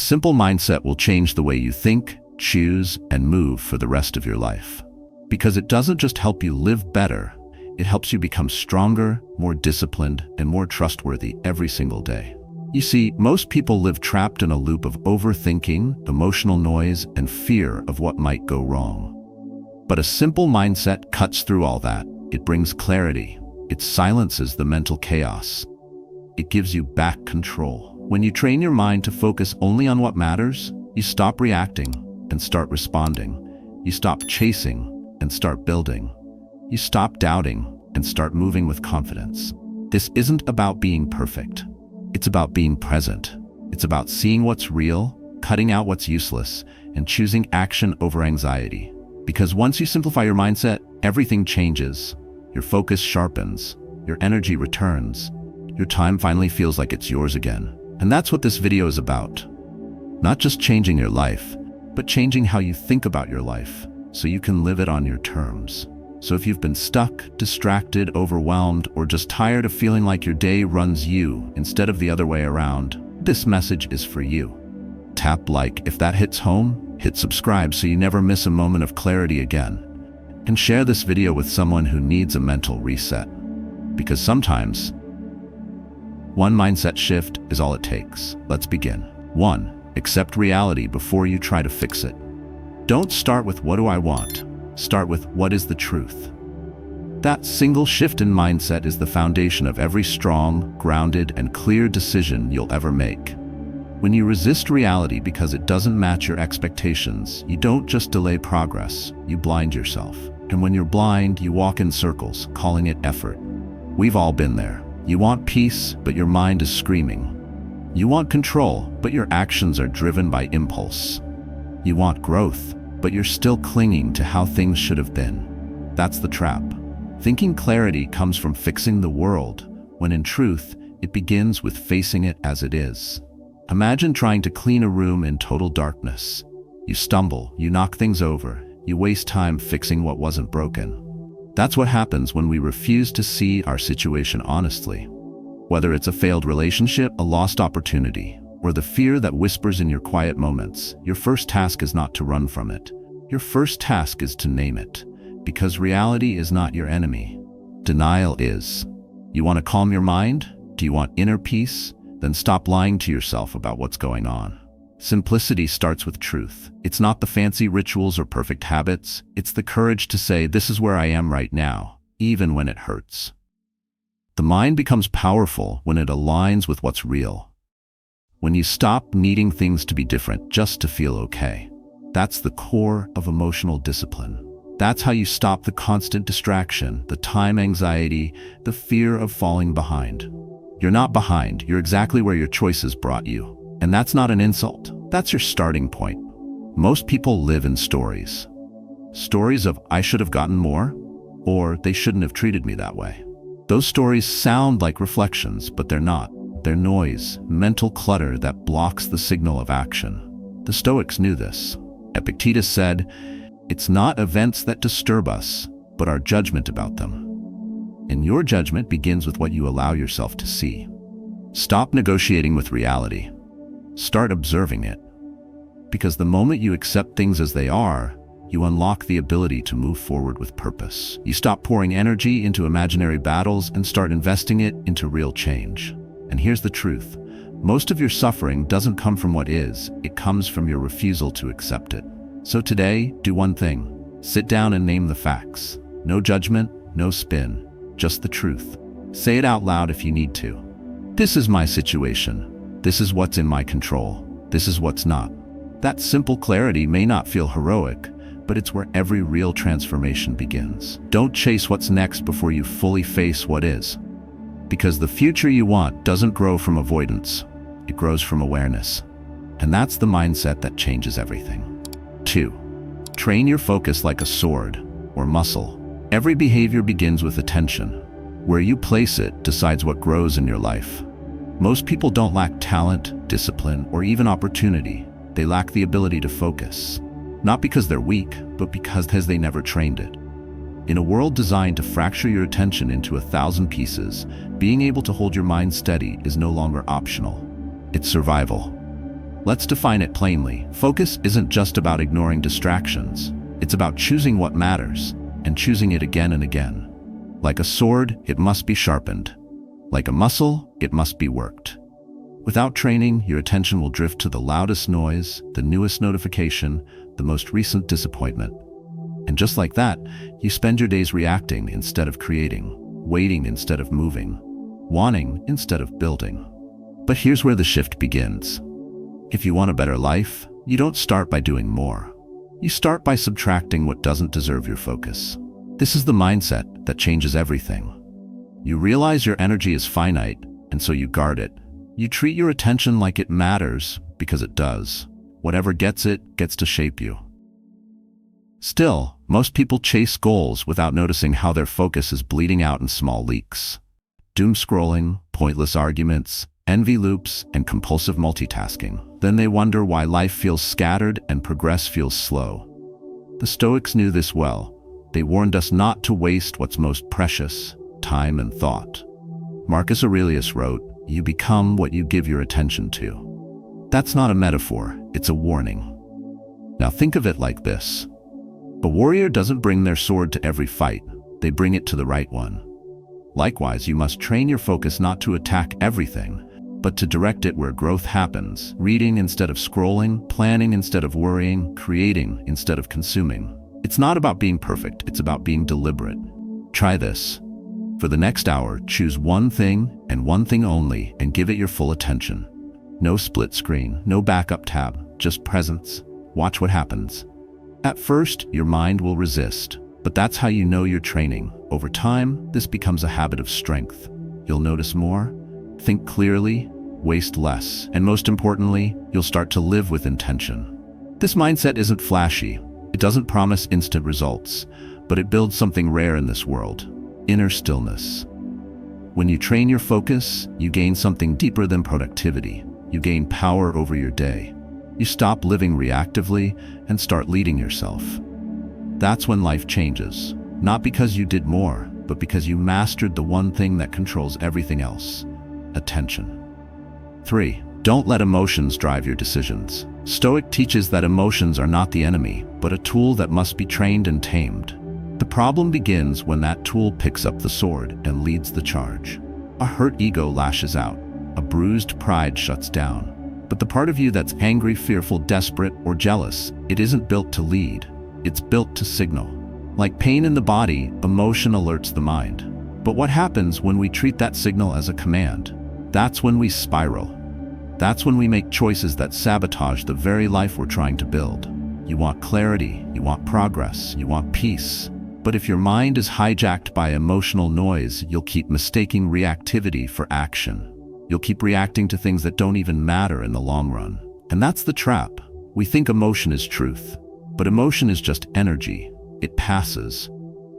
simple mindset will change the way you think, choose, and move for the rest of your life. Because it doesn't just help you live better, it helps you become stronger, more disciplined, and more trustworthy every single day. You see, most people live trapped in a loop of overthinking, emotional noise, and fear of what might go wrong. But a simple mindset cuts through all that. It brings clarity. It silences the mental chaos. It gives you back control. When you train your mind to focus only on what matters, you stop reacting and start responding. You stop chasing and start building. You stop doubting and start moving with confidence. This isn't about being perfect. It's about being present. It's about seeing what's real, cutting out what's useless, and choosing action over anxiety. Because once you simplify your mindset, everything changes. Your focus sharpens, your energy returns, your time finally feels like it's yours again. And that's what this video is about. Not just changing your life, but changing how you think about your life, so you can live it on your terms. So if you've been stuck, distracted, overwhelmed, or just tired of feeling like your day runs you instead of the other way around, this message is for you. Tap like if that hits home, hit subscribe so you never miss a moment of clarity again. And share this video with someone who needs a mental reset. Because sometimes, one mindset shift is all it takes. Let's begin. 1. Accept reality before you try to fix it. Don't start with what do I want? Start with what is the truth. That single shift in mindset is the foundation of every strong, grounded, and clear decision you'll ever make. When you resist reality because it doesn't match your expectations, you don't just delay progress, you blind yourself. And when you're blind, you walk in circles, calling it effort. We've all been there. You want peace, but your mind is screaming. You want control, but your actions are driven by impulse. You want growth, but you're still clinging to how things should have been. That's the trap. Thinking clarity comes from fixing the world, when in truth, it begins with facing it as it is. Imagine trying to clean a room in total darkness. You stumble, you knock things over, you waste time fixing what wasn't broken. That's what happens when we refuse to see our situation honestly. Whether it's a failed relationship, a lost opportunity, or the fear that whispers in your quiet moments, your first task is not to run from it. Your first task is to name it, because reality is not your enemy. Denial is. You want to calm your mind? Do you want inner peace? Then stop lying to yourself about what's going on. Simplicity starts with truth. It's not the fancy rituals or perfect habits. It's the courage to say, this is where I am right now, even when it hurts. The mind becomes powerful when it aligns with what's real. When you stop needing things to be different just to feel okay. That's the core of emotional discipline. That's how you stop the constant distraction, the time anxiety, the fear of falling behind. You're not behind, you're exactly where your choices brought you. And that's not an insult, that's your starting point. Most people live in stories. Stories of I should have gotten more, or they shouldn't have treated me that way. Those stories sound like reflections, but they're not. They're noise, mental clutter that blocks the signal of action. The Stoics knew this. Epictetus said, "It's not events that disturb us, but our judgment about them." And your judgment begins with what you allow yourself to see. Stop negotiating with reality. Start observing it. Because the moment you accept things as they are, you unlock the ability to move forward with purpose. You stop pouring energy into imaginary battles and start investing it into real change. And here's the truth. Most of your suffering doesn't come from what is, it comes from your refusal to accept it. So today, do one thing. Sit down and name the facts. No judgment, no spin, just the truth. Say it out loud if you need to. This is my situation. This is what's in my control. This is what's not. That simple clarity may not feel heroic, but it's where every real transformation begins. Don't chase what's next before you fully face what is. Because the future you want doesn't grow from avoidance. It grows from awareness. And that's the mindset that changes everything. 2. Train your focus like a sword or muscle. Every behavior begins with attention. Where you place it decides what grows in your life. Most people don't lack talent, discipline, or even opportunity. They lack the ability to focus. Not because they're weak, but because they never trained it. In a world designed to fracture your attention into 1,000 pieces, being able to hold your mind steady is no longer optional. It's survival. Let's define it plainly. Focus isn't just about ignoring distractions. It's about choosing what matters and choosing it again and again. Like a sword, it must be sharpened. Like a muscle, it must be worked. Without training, your attention will drift to the loudest noise, the newest notification, the most recent disappointment. And just like that, you spend your days reacting instead of creating, waiting instead of moving, wanting instead of building. But here's where the shift begins. If you want a better life, you don't start by doing more. You start by subtracting what doesn't deserve your focus. This is the mindset that changes everything. You realize your energy is finite, and so you guard it. You treat your attention like it matters because it does. Whatever gets it gets to shape you. Still, most people chase goals without noticing how their focus is bleeding out in small leaks. Doom scrolling, pointless arguments, envy loops, and compulsive multitasking. Then they wonder why life feels scattered and progress feels slow. The Stoics knew this well. They warned us not to waste what's most precious, time and thought. Marcus Aurelius wrote, "You become what you give your attention to." That's not a metaphor, it's a warning. Now think of it like this. A warrior doesn't bring their sword to every fight, they bring it to the right one. Likewise, you must train your focus not to attack everything, but to direct it where growth happens, reading instead of scrolling, planning instead of worrying, creating instead of consuming. It's not about being perfect, it's about being deliberate. Try this. For the next hour, choose one thing and one thing only and give it your full attention. No split screen, no backup tab, just presence. Watch what happens. At first, your mind will resist, but that's how you know you're training. Over time, this becomes a habit of strength. You'll notice more, think clearly, waste less, and most importantly, you'll start to live with intention. This mindset isn't flashy. It doesn't promise instant results, but it builds something rare in this world: inner stillness. When you train your focus, you gain something deeper than productivity. You gain power over your day. You stop living reactively and start leading yourself. That's when life changes, not because you did more, but because you mastered the one thing that controls everything else: attention. 3. Don't let emotions drive your decisions. Stoic teaches that emotions are not the enemy, but a tool that must be trained and tamed. The problem begins when that tool picks up the sword and leads the charge. A hurt ego lashes out. A bruised pride shuts down. But the part of you that's angry, fearful, desperate, or jealous, it isn't built to lead. It's built to signal. Like pain in the body, emotion alerts the mind. But what happens when we treat that signal as a command? That's when we spiral. That's when we make choices that sabotage the very life we're trying to build. You want clarity, you want progress, you want peace. But if your mind is hijacked by emotional noise, you'll keep mistaking reactivity for action. You'll keep reacting to things that don't even matter in the long run. And that's the trap. We think emotion is truth, but emotion is just energy. It passes.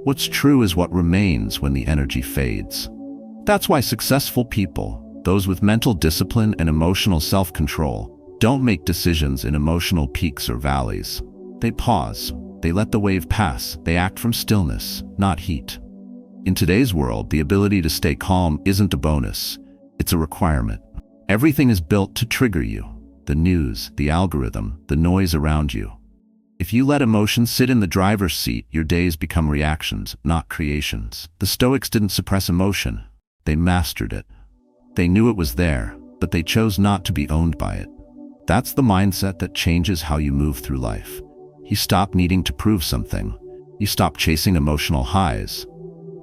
What's true is what remains when the energy fades. That's why successful people, those with mental discipline and emotional self-control, don't make decisions in emotional peaks or valleys. They pause. They let the wave pass. They act from stillness, not heat. In today's world, the ability to stay calm isn't a bonus. It's a requirement. Everything is built to trigger you. The news, the algorithm, the noise around you. If you let emotion sit in the driver's seat, your days become reactions, not creations. The Stoics didn't suppress emotion. They mastered it. They knew it was there, but they chose not to be owned by it. That's the mindset that changes how you move through life. You stop needing to prove something. You stop chasing emotional highs.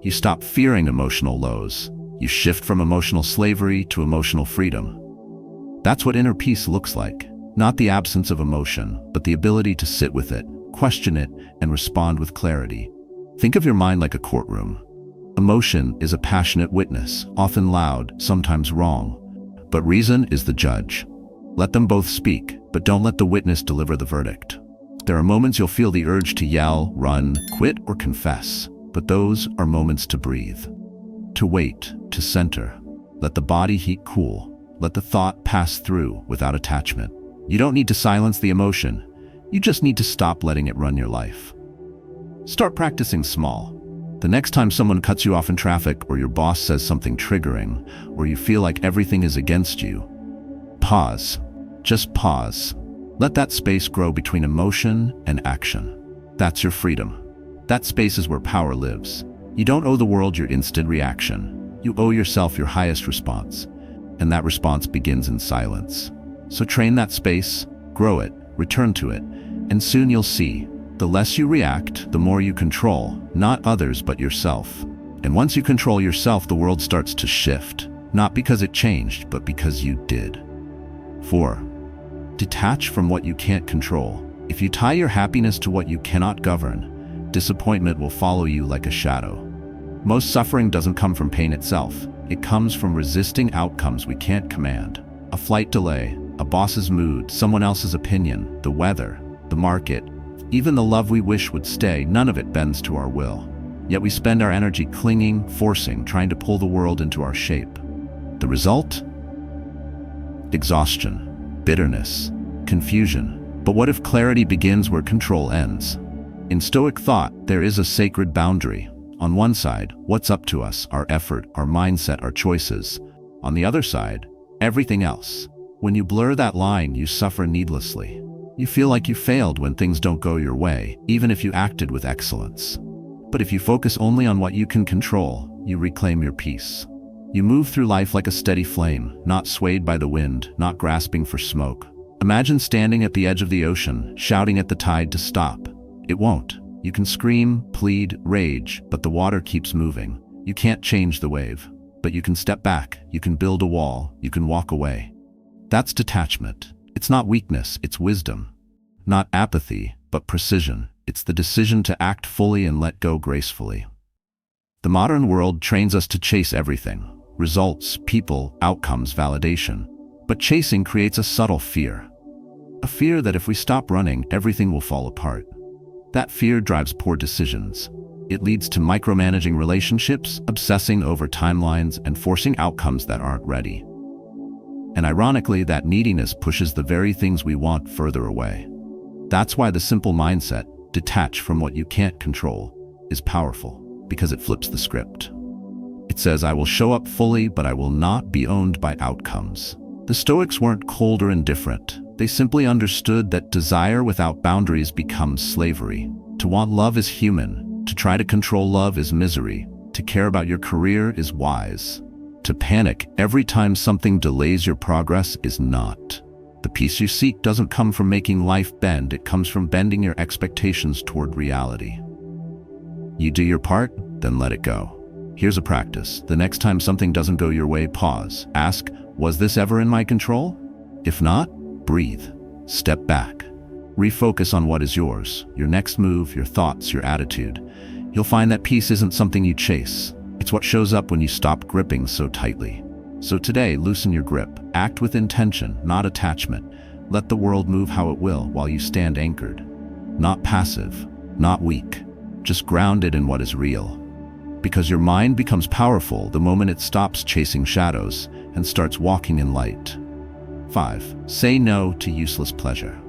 You stop fearing emotional lows. You shift from emotional slavery to emotional freedom. That's what inner peace looks like. Not the absence of emotion, but the ability to sit with it, question it, and respond with clarity. Think of your mind like a courtroom. Emotion is a passionate witness, often loud, sometimes wrong. But reason is the judge. Let them both speak, but don't let the witness deliver the verdict. There are moments you'll feel the urge to yell, run, quit, or confess, but those are moments to breathe. To wait, to center. Let the body heat cool. Let the thought pass through without attachment. You don't need to silence the emotion. You just need to stop letting it run your life. Start practicing small. The next time someone cuts you off in traffic, or your boss says something triggering, or you feel like everything is against you, pause. Just pause. Let that space grow between emotion and action. That's your freedom. That space is where power lives. You don't owe the world your instant reaction. You owe yourself your highest response. And that response begins in silence. So train that space, grow it, return to it, and soon you'll see, the less you react, the more you control, not others but yourself. And once you control yourself, the world starts to shift, not because it changed, but because you did. 4. Detach from what you can't control. If you tie your happiness to what you cannot govern, disappointment will follow you like a shadow. Most suffering doesn't come from pain itself. It comes from resisting outcomes we can't command. A flight delay, a boss's mood, someone else's opinion, the weather, the market, even the love we wish would stay, none of it bends to our will. Yet we spend our energy clinging, forcing, trying to pull the world into our shape. The result? Exhaustion, bitterness, confusion. But what if clarity begins where control ends? In Stoic thought, there is a sacred boundary. On one side, what's up to us, our effort, our mindset, our choices. On the other side, everything else. When you blur that line, you suffer needlessly. You feel like you failed when things don't go your way, even if you acted with excellence. But if you focus only on what you can control, you reclaim your peace. You move through life like a steady flame, not swayed by the wind, not grasping for smoke. Imagine standing at the edge of the ocean, shouting at the tide to stop. It won't. You can scream, plead, rage, but the water keeps moving. You can't change the wave, but you can step back, you can build a wall, you can walk away. That's detachment. It's not weakness, it's wisdom. Not apathy, but precision. It's the decision to act fully and let go gracefully. The modern world trains us to chase everything. Results, people, outcomes, validation. But chasing creates a subtle fear. A fear that if we stop running, everything will fall apart. That fear drives poor decisions. It leads to micromanaging relationships, obsessing over timelines, and forcing outcomes that aren't ready. And ironically, that neediness pushes the very things we want further away. That's why the simple mindset, detach from what you can't control, is powerful, because it flips the script. It says, I will show up fully, but I will not be owned by outcomes. The Stoics weren't cold or indifferent. They simply understood that desire without boundaries becomes slavery. To want love is human. To try to control love is misery. To care about your career is wise. To panic every time something delays your progress is not. The peace you seek doesn't come from making life bend. It comes from bending your expectations toward reality. You do your part, then let it go. Here's a practice. The next time something doesn't go your way, pause. Ask, was this ever in my control? If not, breathe. Step back. Refocus on what is yours, your next move, your thoughts, your attitude. You'll find that peace isn't something you chase. It's what shows up when you stop gripping so tightly. So today, loosen your grip. Act with intention, not attachment. Let the world move how it will while you stand anchored. Not passive, not weak, just grounded in what is real. Because your mind becomes powerful the moment it stops chasing shadows and starts walking in light. 5. Say no to useless pleasure.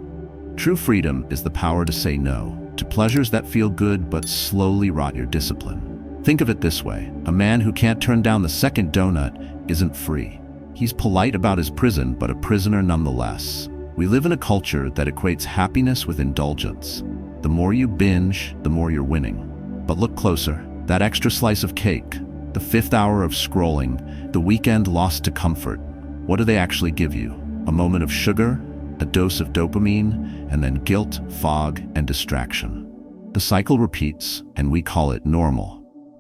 True freedom is the power to say no to pleasures that feel good but slowly rot your discipline. Think of it this way. A man who can't turn down the second donut isn't free. He's polite about his prison, but a prisoner nonetheless. We live in a culture that equates happiness with indulgence. The more you binge, the more you're winning. But look closer. That extra slice of cake, the 5th hour of scrolling, the weekend lost to comfort. What do they actually give you? A moment of sugar, a dose of dopamine, and then guilt, fog, and distraction. The cycle repeats, and we call it normal.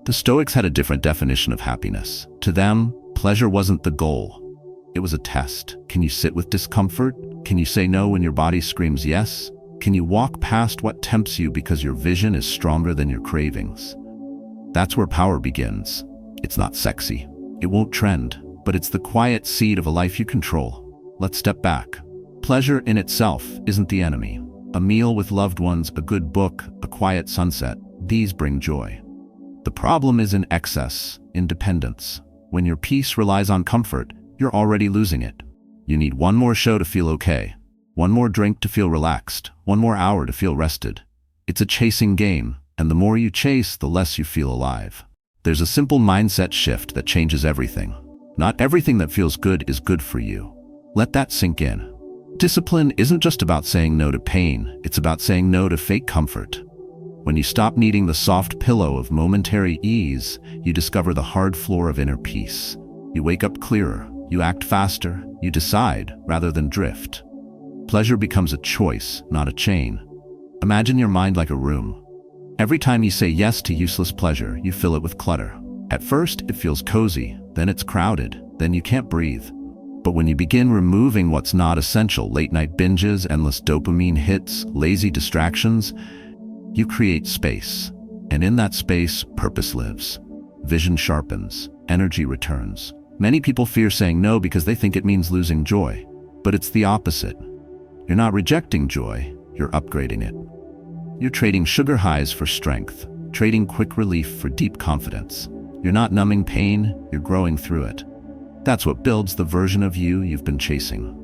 The Stoics had a different definition of happiness. To them, pleasure wasn't the goal. It was a test. Can you sit with discomfort? Can you say no when your body screams yes? Can you walk past what tempts you because your vision is stronger than your cravings? That's where power begins. It's not sexy. It won't trend, but it's the quiet seed of a life you control. Let's step back. Pleasure in itself isn't the enemy. A meal with loved ones, a good book, a quiet sunset, these bring joy. The problem is in excess, in dependence. When your peace relies on comfort, you're already losing it. You need one more show to feel okay, one more drink to feel relaxed, one more hour to feel rested. It's a chasing game, and the more you chase, the less you feel alive. There's a simple mindset shift that changes everything. Not everything that feels good is good for you. Let that sink in. Discipline isn't just about saying no to pain, it's about saying no to fake comfort. When you stop needing the soft pillow of momentary ease, you discover the hard floor of inner peace. You wake up clearer, you act faster, you decide rather than drift. Pleasure becomes a choice, not a chain. Imagine your mind like a room. Every time you say yes to useless pleasure, you fill it with clutter. At first, it feels cozy, then it's crowded, then you can't breathe. But when you begin removing what's not essential, late-night binges, endless dopamine hits, lazy distractions, you create space. And in that space, purpose lives. Vision sharpens, energy returns. Many people fear saying no because they think it means losing joy. But it's the opposite. You're not rejecting joy, you're upgrading it. You're trading sugar highs for strength, trading quick relief for deep confidence. You're not numbing pain, you're growing through it. That's what builds the version of you you've been chasing.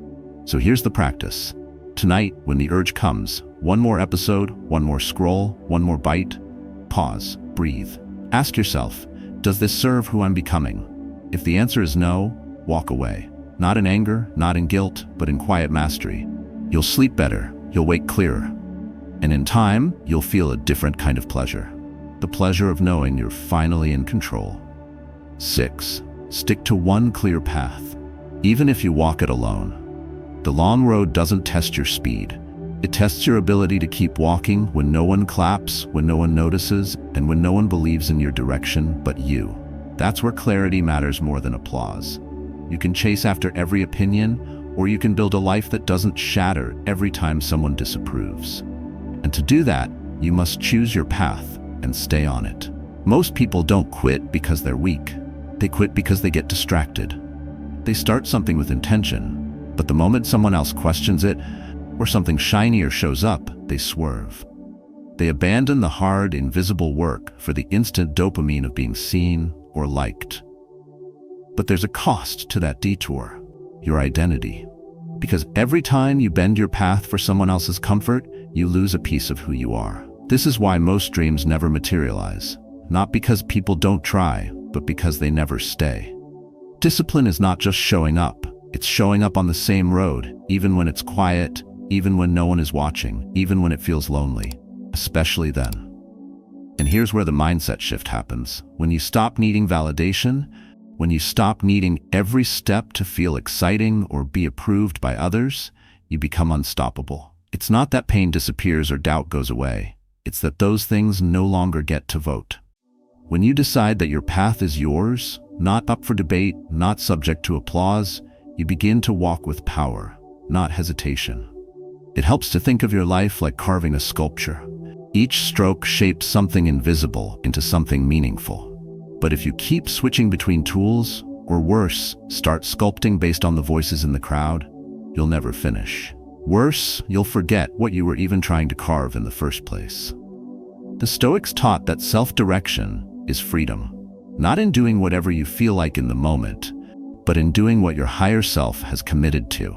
So here's the practice. Tonight, when the urge comes, one more episode, one more scroll, one more bite, pause, breathe. Ask yourself, does this serve who I'm becoming? If the answer is no, walk away. Not in anger, not in guilt, but in quiet mastery. You'll sleep better, you'll wake clearer. And in time, you'll feel a different kind of pleasure. The pleasure of knowing you're finally in control. 6. Stick to one clear path, even if you walk it alone. The long road doesn't test your speed. It tests your ability to keep walking when no one claps, when no one notices, and when no one believes in your direction but you. That's where clarity matters more than applause. You can chase after every opinion, or you can build a life that doesn't shatter every time someone disapproves. And to do that, you must choose your path and stay on it. Most people don't quit because they're weak. They quit because they get distracted. They start something with intention, but the moment someone else questions it, or something shinier shows up, they swerve. They abandon the hard, invisible work for the instant dopamine of being seen or liked. But there's a cost to that detour, your identity. Because every time you bend your path for someone else's comfort, you lose a piece of who you are. This is why most dreams never materialize. Not because people don't try, but because they never stay. Discipline is not just showing up. It's showing up on the same road, even when it's quiet, even when no one is watching, even when it feels lonely, especially then. And here's where the mindset shift happens. When you stop needing validation, when you stop needing every step to feel exciting or be approved by others, you become unstoppable. It's not that pain disappears or doubt goes away. It's that those things no longer get to vote. When you decide that your path is yours, not up for debate, not subject to applause, you begin to walk with power, not hesitation. It helps to think of your life like carving a sculpture. Each stroke shapes something invisible into something meaningful. But if you keep switching between tools, or worse, start sculpting based on the voices in the crowd, you'll never finish. Worse, you'll forget what you were even trying to carve in the first place. The Stoics taught that self-direction is freedom, not in doing whatever you feel like in the moment, but in doing what your higher self has committed to,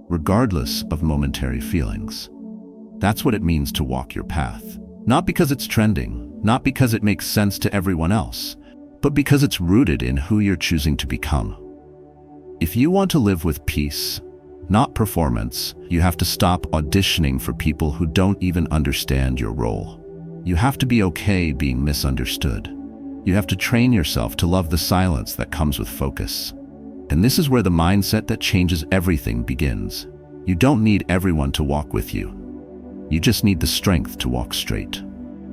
regardless of momentary feelings. That's what it means to walk your path. Not because it's trending, not because it makes sense to everyone else, but because it's rooted in who you're choosing to become. If you want to live with peace, not performance, you have to stop auditioning for people who don't even understand your role. You have to be okay being misunderstood. You have to train yourself to love the silence that comes with focus. And this is where the mindset that changes everything begins. You don't need everyone to walk with you. You just need the strength to walk straight.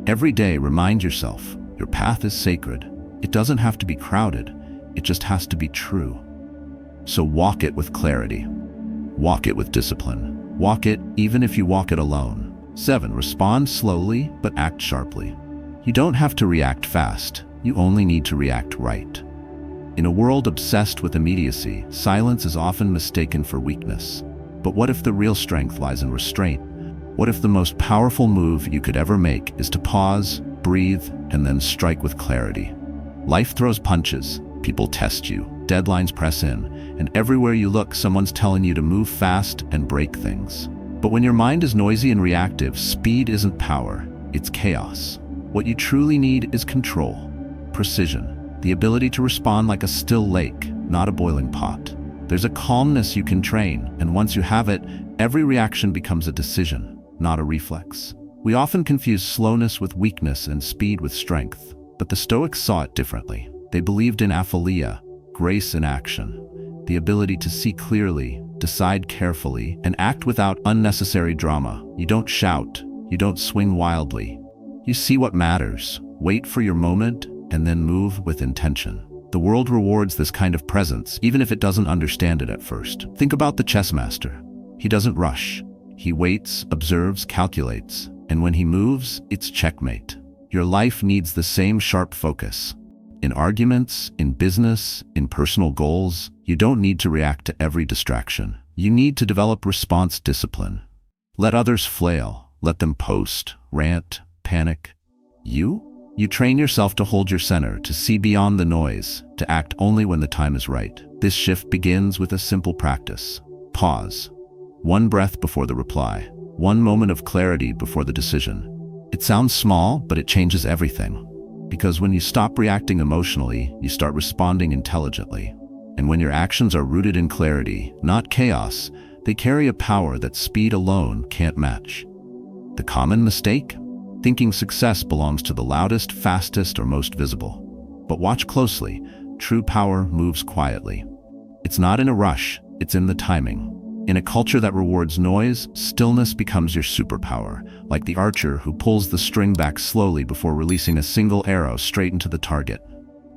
Every day, remind yourself, your path is sacred. It doesn't have to be crowded. It just has to be true. So walk it with clarity. Walk it with discipline. Walk it even if you walk it alone. 7. Respond slowly, but act sharply. You don't have to react fast. You only need to react right. In a world obsessed with immediacy, silence is often mistaken for weakness. But what if the real strength lies in restraint? What if the most powerful move you could ever make is to pause, breathe, and then strike with clarity? Life throws punches, people test you, deadlines press in, and everywhere you look, someone's telling you to move fast and break things. But when your mind is noisy and reactive, speed isn't power, it's chaos. What you truly need is control, precision, the ability to respond like a still lake, not a boiling pot. There's a calmness you can train, and once you have it, every reaction becomes a decision, not a reflex. We often confuse slowness with weakness and speed with strength, but the Stoics saw it differently. They believed in aphilia, grace in action, the ability to see clearly, decide carefully, and act without unnecessary drama. You don't shout, you don't swing wildly. You see what matters, wait for your moment, and then move with intention. The world rewards this kind of presence, even if it doesn't understand it at first. Think about the chess master. He doesn't rush. He waits, observes, calculates, and when he moves, it's checkmate. Your life needs the same sharp focus. In arguments, in business, in personal goals, you don't need to react to every distraction. You need to develop response discipline. Let others flail. Let them post, rant, panic. You train yourself to hold your center, to see beyond the noise, to act only when the time is right. This shift begins with a simple practice. Pause. One breath before the reply. One moment of clarity before the decision. It sounds small, but it changes everything. Because when you stop reacting emotionally, you start responding intelligently. And when your actions are rooted in clarity, not chaos, they carry a power that speed alone can't match. The common mistake? Thinking success belongs to the loudest, fastest, or most visible. But watch closely. True power moves quietly. It's not in a rush, it's in the timing. In a culture that rewards noise, stillness becomes your superpower, like the archer who pulls the string back slowly before releasing a single arrow straight into the target.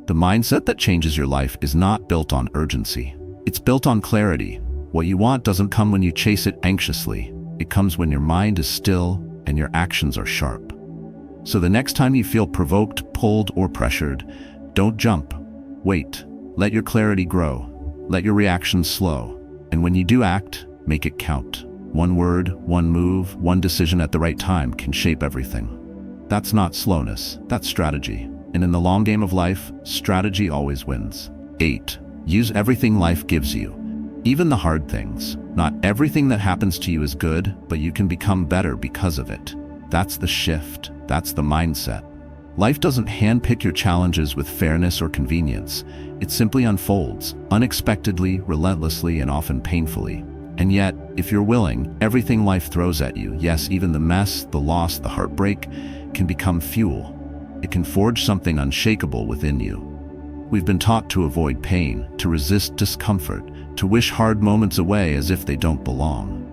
The mindset that changes your life is not built on urgency. It's built on clarity. What you want doesn't come when you chase it anxiously. It comes when your mind is still and your actions are sharp. So the next time you feel provoked, pulled, or pressured, don't jump. Wait. Let your clarity grow. Let your reactions slow. And when you do act, make it count. One word, one move, one decision at the right time can shape everything. That's not slowness, that's strategy. And in the long game of life, strategy always wins. 8. Use everything life gives you. Even the hard things. Not everything that happens to you is good, but you can become better because of it. That's the shift. That's the mindset. Life doesn't handpick your challenges with fairness or convenience. It simply unfolds, unexpectedly, relentlessly, and often painfully. And yet, if you're willing, everything life throws at you, yes, even the mess, the loss, the heartbreak, can become fuel. It can forge something unshakable within you. We've been taught to avoid pain, to resist discomfort, to wish hard moments away as if they don't belong.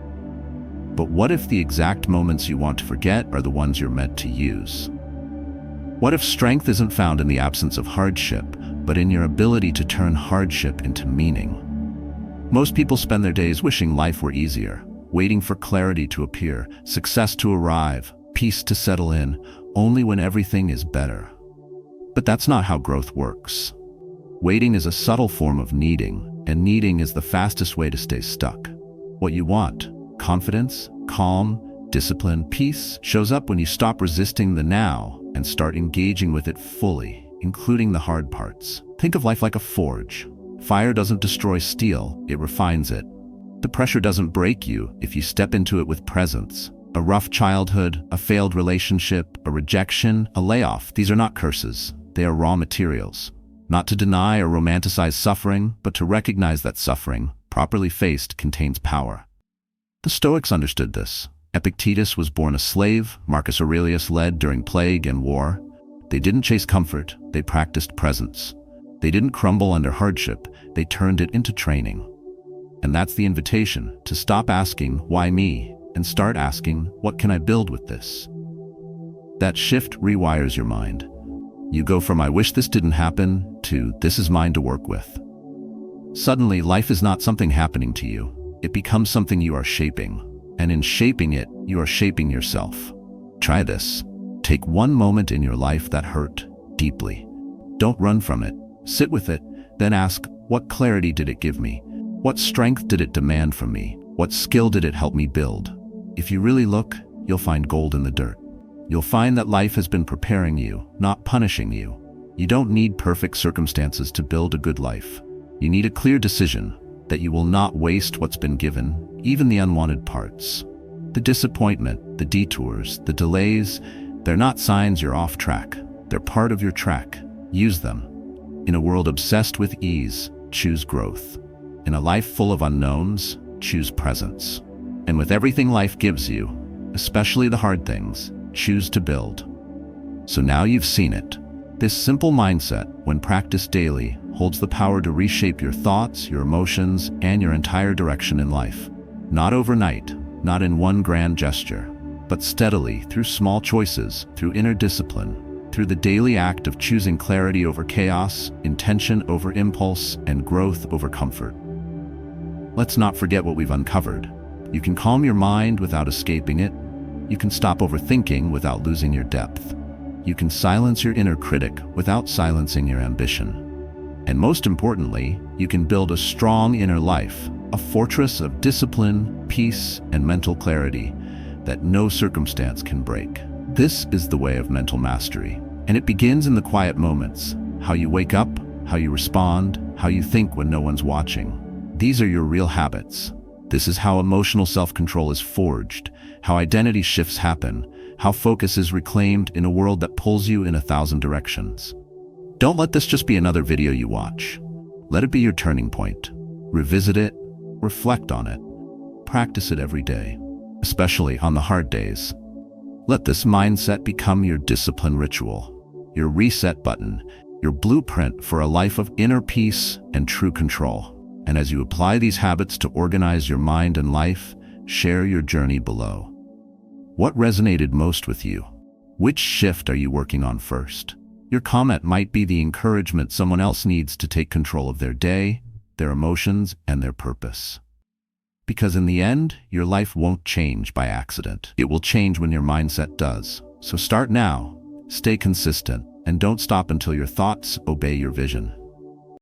But what if the exact moments you want to forget are the ones you're meant to use? What if strength isn't found in the absence of hardship, but in your ability to turn hardship into meaning? Most people spend their days wishing life were easier, waiting for clarity to appear, success to arrive, peace to settle in, only when everything is better. But that's not how growth works. Waiting is a subtle form of needing, and needing is the fastest way to stay stuck. What you want, confidence, calm, discipline, peace, shows up when you stop resisting the now and start engaging with it fully, including the hard parts. Think of life like a forge. Fire doesn't destroy steel, it refines it. The pressure doesn't break you if you step into it with presence. A rough childhood, a failed relationship, a rejection, a layoff, these are not curses. They are raw materials. Not to deny or romanticize suffering, but to recognize that suffering, properly faced, contains power. The Stoics understood this. Epictetus was born a slave, Marcus Aurelius led during plague and war. They didn't chase comfort, they practiced presence. They didn't crumble under hardship, they turned it into training. And that's the invitation, to stop asking, why me, and start asking, what can I build with this? That shift rewires your mind. You go from I wish this didn't happen to this is mine to work with. Suddenly, life is not something happening to you. It becomes something you are shaping. And in shaping it, you are shaping yourself. Try this. Take one moment in your life that hurt deeply. Don't run from it. Sit with it, then ask, what clarity did it give me? What strength did it demand from me? What skill did it help me build? If you really look, you'll find gold in the dirt. You'll find that life has been preparing you, not punishing you. You don't need perfect circumstances to build a good life. You need a clear decision that you will not waste what's been given, even the unwanted parts. The disappointment, the detours, the delays, they're not signs you're off track. They're part of your track. Use them. In a world obsessed with ease, choose growth. In a life full of unknowns, choose presence. And with everything life gives you, especially the hard things, choose to build. So now you've seen it. This simple mindset, when practiced daily, holds the power to reshape your thoughts, your emotions, and your entire direction in life. Not overnight, not in one grand gesture, but steadily through small choices, through inner discipline, through the daily act of choosing clarity over chaos, intention over impulse, and growth over comfort. Let's not forget what we've uncovered. You can calm your mind without escaping it. You can stop overthinking without losing your depth. You can silence your inner critic without silencing your ambition. And most importantly, you can build a strong inner life, a fortress of discipline, peace, and mental clarity that no circumstance can break. This is the way of mental mastery, and it begins in the quiet moments. How you wake up, how you respond, how you think when no one's watching. These are your real habits. This is how emotional self-control is forged, how identity shifts happen, how focus is reclaimed in a world that pulls you in 1,000 directions. Don't let this just be another video you watch. Let it be your turning point. Revisit it, reflect on it, practice it every day, especially on the hard days. Let this mindset become your discipline ritual, your reset button, your blueprint for a life of inner peace and true control. And as you apply these habits to organize your mind and life, share your journey below. What resonated most with you? Which shift are you working on first? Your comment might be the encouragement someone else needs to take control of their day, their emotions, and their purpose. Because in the end, your life won't change by accident. It will change when your mindset does. So start now, stay consistent, and don't stop until your thoughts obey your vision.